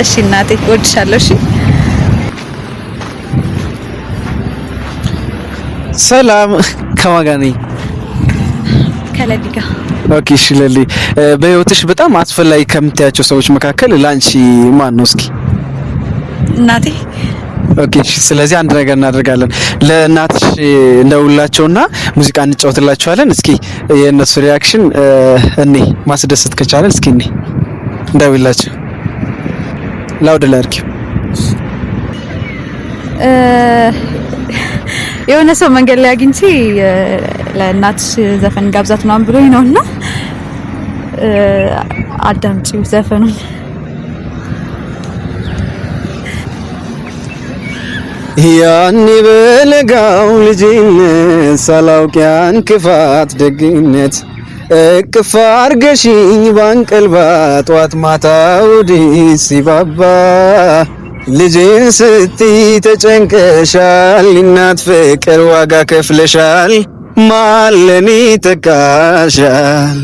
እሺ እናቴ እወድሻለሁ። እሺ ሰላም ከማጋኔ ከለዲጋ ኦኬ እሺ ለሊ በህይወትሽ በጣም አስፈላጊ ከምታያቸው ሰዎች መካከል ላንቺ ማን ነው እስኪ? እናቴ። ኦኬ እሺ ስለዚህ አንድ ነገር እናደርጋለን ለእናትሽ እንደውላቸውና ሙዚቃ እንጫወትላቸዋለን እስኪ የእነሱ ሪአክሽን እኔ ማስደሰት ከቻለን እስኪ እኔ እንደውላቸው ላውድ ላርኪው የሆነ ሰው መንገድ ላይ አግኝቼ ለእናትሽ ዘፈን ጋብዛት ምናምን ብሎኝ ነውና አዳምጪው ዘፈኑን። ያኔ በለጋው ልጅነት ሳላውቅ ያን ክፋት ደግነት እቅፍ አርገሽኝ ባንቀልባ ጧት ማታ ወዲህ ሲባባ ልጄን ስትይ ተጨንቀሻል እናት ፍቅር ዋጋ ከፍለሻል ማለኔ ተካሻል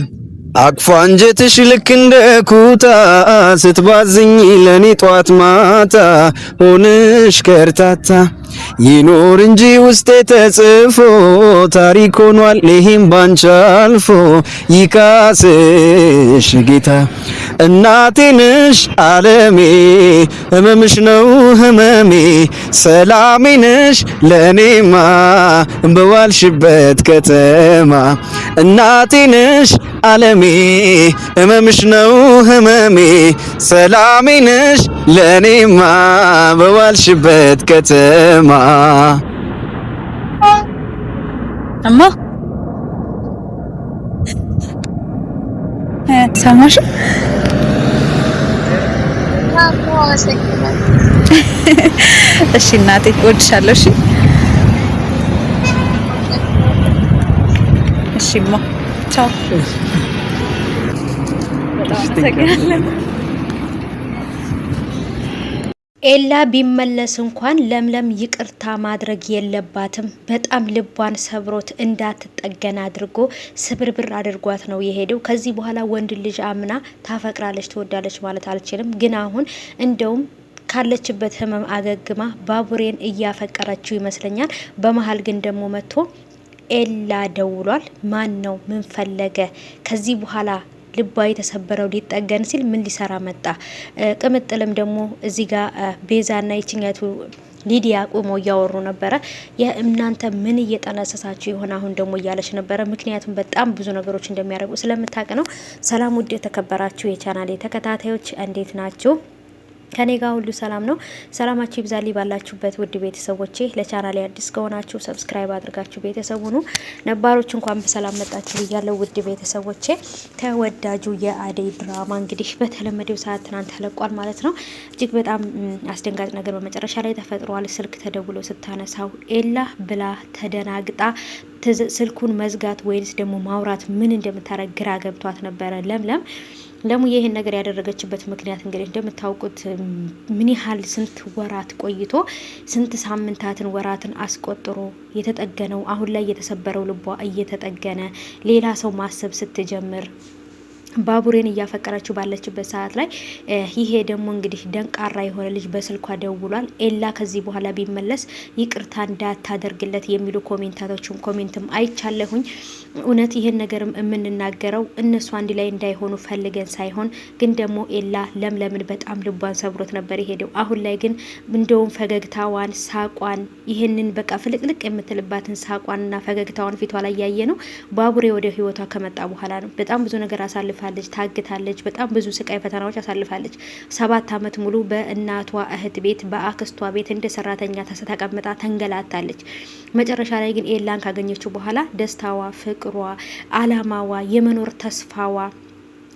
አቅፎ አንጀትሽ ልክ እንደ ኩታ ስትባዝኝ ለኔ ጧት ማታ ሆነሽ ከርታታ ይኖር እንጂ ውስጤ ተጽፎ ታሪክ ሆኗል ይሄም ባንቺ አልፎ ይካስሽ ጌታ እናቴ ነሽ ዓለሜ ህመምሽ ነው ህመሜ ሰላሜ ነሽ ለኔማ በዋልሽበት ከተማ እናቴ ነሽ ዓለሜ ህመምሽ ነው ህመሜ ሰላሜ ነሽ ለኔማ በዋልሽበት ከተማ እማ ሰማሽ? እሺ እናቴ እወድሻለሁ። እሺ እሺ እማ ቻው። በጣም አመሰግናለሁ። ኤላ ቢመለስ እንኳን ለምለም ይቅርታ ማድረግ የለባትም። በጣም ልቧን ሰብሮት እንዳትጠገን አድርጎ ስብርብር አድርጓት ነው የሄደው። ከዚህ በኋላ ወንድ ልጅ አምና ታፈቅራለች ትወዳለች ማለት አልችልም። ግን አሁን እንደውም ካለችበት ህመም አገግማ ባቡሬን እያፈቀረችው ይመስለኛል። በመሀል ግን ደግሞ መጥቶ ኤላ ደውሏል። ማን ነው? ምን ፈለገ? ከዚህ በኋላ ልቧ የተሰበረው ሊጠገን ሲል ምን ሊሰራ መጣ? ቅምጥልም ደግሞ እዚህ ጋር ቤዛና የችኛቱ ሊዲያ ቆሞ እያወሩ ነበረ። እናንተ ምን እየጠነሰሳችሁ የሆነ አሁን ደግሞ እያለች ነበረ። ምክንያቱም በጣም ብዙ ነገሮች እንደሚያደርጉ ስለምታውቅ ነው። ሰላም ውድ የተከበራችሁ የቻናሌ ተከታታዮች እንዴት ናችሁ? ከኔ ጋር ሁሉ ሰላም ነው። ሰላማችሁ ይብዛልኝ ባላችሁበት ውድ ቤተሰቦቼ። ለቻናሌ አዲስ ከሆናችሁ ሰብስክራይብ አድርጋችሁ ቤተሰቡ ነው። ነባሮች እንኳን በሰላም መጣችሁ ብያለሁ ውድ ቤተሰቦቼ። ተወዳጁ የአደይ ድራማ እንግዲህ በተለመደው ሰዓት ትናንት ተለቋል ማለት ነው። እጅግ በጣም አስደንጋጭ ነገር በመጨረሻ ላይ ተፈጥሯል። ስልክ ተደውሎ ስታነሳው ኤላ ብላ ተደናግጣ ስልኩን መዝጋት ወይስ ደግሞ ማውራት ምን እንደምታረግ ግራ ገብቷት ነበረ ለምለም ለሙ ይሄን ነገር ያደረገችበት ምክንያት እንግዲህ እንደምታውቁት ምን ያህል ስንት ወራት ቆይቶ ስንት ሳምንታትን ወራትን አስቆጥሮ የተጠገነው አሁን ላይ የተሰበረው ልቧ እየተጠገነ ሌላ ሰው ማሰብ ስትጀምር ባቡሬን እያፈቀረችው ባለችበት ሰዓት ላይ ይሄ ደግሞ እንግዲህ ደንቃራ የሆነ ልጅ በስልኳ ደውሏል። ኤላ ከዚህ በኋላ ቢመለስ ይቅርታ እንዳታደርግለት የሚሉ ኮሜንታቶችም ኮሜንትም አይቻለሁኝ። እውነት ይሄን ነገርም የምንናገረው እነሱ አንድ ላይ እንዳይሆኑ ፈልገን ሳይሆን ግን ደግሞ ኤላ ለምለምን በጣም ልቧን ሰብሮት ነበር የሄደው። አሁን ላይ ግን እንደውም ፈገግታዋን ሳቋን ይሄንን በቃ ፍልቅልቅ የምትልባትን ሳቋንና ፈገግታዋን ፊቷ ላይ ያየ ነው ባቡሬ ወደ ህይወቷ ከመጣ በኋላ ነው። በጣም ብዙ ነገር አሳልፋለች፣ ታግታለች፣ በጣም ብዙ ስቃይ ፈተናዎች አሳልፋለች። 7 አመት ሙሉ በእናቷ እህት ቤት በአክስቷ ቤት እንደ ሰራተኛ ተቀምጣ ተንገላታለች። መጨረሻ ላይ ግን ኤላን ካገኘችው በኋላ ደስታዋ፣ ፍቅሯ፣ አላማዋ፣ የመኖር ተስፋዋ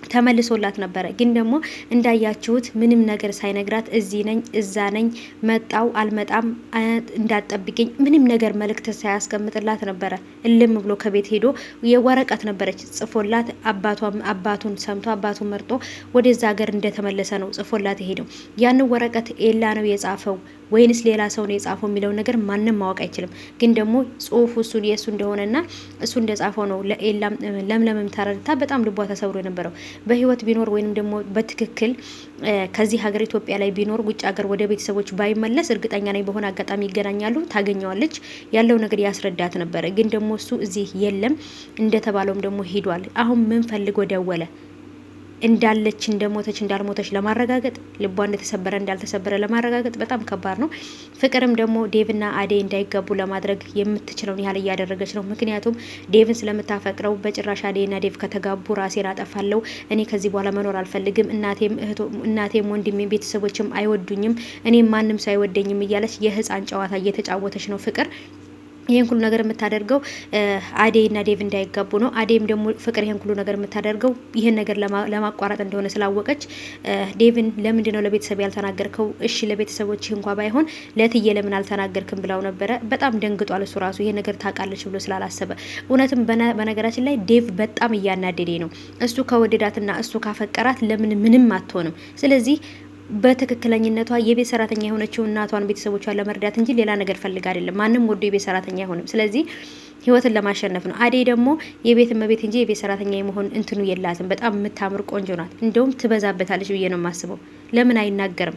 ተመልሶላት ነበረ። ግን ደግሞ እንዳያችሁት ምንም ነገር ሳይነግራት እዚህ ነኝ እዛ ነኝ መጣው አልመጣም እንዳጠብቅኝ ምንም ነገር መልእክት ሳያስቀምጥላት ነበረ እልም ብሎ ከቤት ሄዶ የወረቀት ነበረች ጽፎላት አባቱን ሰምቶ አባቱን መርጦ ወደዛ ሀገር እንደተመለሰ ነው ጽፎላት ሄደው። ያን ወረቀት ኤላ ነው የጻፈው ወይንስ ሌላ ሰው ነው የጻፈው የሚለው ነገር ማንም ማወቅ አይችልም። ግን ደግሞ ጽሁፉ እሱ የሱ እንደሆነና እሱ እንደጻፈው ነው ለምለምም ተረድታ በጣም ልቧ ተሰብሮ የነበረው። በህይወት ቢኖር ወይንም ደግሞ በትክክል ከዚህ ሀገር ኢትዮጵያ ላይ ቢኖር ውጭ ሀገር ወደ ቤተሰቦች ባይመለስ እርግጠኛ ነኝ በሆነ አጋጣሚ ይገናኛሉ፣ ታገኘዋለች፣ ያለው ነገር ያስረዳት ነበረ። ግን ደግሞ እሱ እዚህ የለም፣ እንደተባለውም ደግሞ ሄዷል። አሁን ምን ፈልጎ ደወለ? እንዳለች እንደሞተች እንዳልሞተች ለማረጋገጥ፣ ልቧ እንደተሰበረ እንዳልተሰበረ ለማረጋገጥ በጣም ከባድ ነው። ፍቅርም ደግሞ ዴቭና አዴ እንዳይጋቡ ለማድረግ የምትችለውን ያህል እያደረገች ነው። ምክንያቱም ዴቭን ስለምታፈቅረው በጭራሽ አዴና ዴቭ ከተጋቡ ራሴን አጠፋለሁ፣ እኔ ከዚህ በኋላ መኖር አልፈልግም፣ እናቴም ወንድሜም ቤተሰቦችም አይወዱኝም፣ እኔም ማንም ሰው አይወደኝም እያለች የህፃን ጨዋታ እየተጫወተች ነው ፍቅር። ይሄን ሁሉ ነገር የምታደርገው አዴና ዴቭ እንዳይጋቡ ነው። አዴም ደግሞ ፍቅር ይሄን ሁሉ ነገር የምታደርገው ይሄን ነገር ለማቋረጥ እንደሆነ ስላወቀች ዴቭን ለምንድን ነው ለቤተሰብ ያልተናገርከው? እሺ ለቤተሰቦች እንኳን ባይሆን ለትዬ ለምን አልተናገርክም ብላው ነበረ። በጣም ደንግጧል እሱ ራሱ ይሄን ነገር ታውቃለች ብሎ ስላላሰበ። እውነትም በነገራችን ላይ ዴቭ በጣም እያናደደ ነው። እሱ ከወደዳትና እሱ ካፈቀራት ለምን ምንም አትሆንም። ስለዚህ በትክክለኝነቷ የቤት ሰራተኛ የሆነችው እናቷን ቤተሰቦቿን ለመርዳት እንጂ ሌላ ነገር ፈልጋ አይደለም። ማንም ወዶ የቤት ሰራተኛ አይሆንም። ስለዚህ ህይወትን ለማሸነፍ ነው። አዴ ደግሞ የቤት እመቤት እንጂ የቤት ሰራተኛ የመሆን እንትኑ የላትም። በጣም የምታምር ቆንጆ ናት። እንደውም ትበዛበታለች ብዬ ነው የማስበው። ለምን አይናገርም?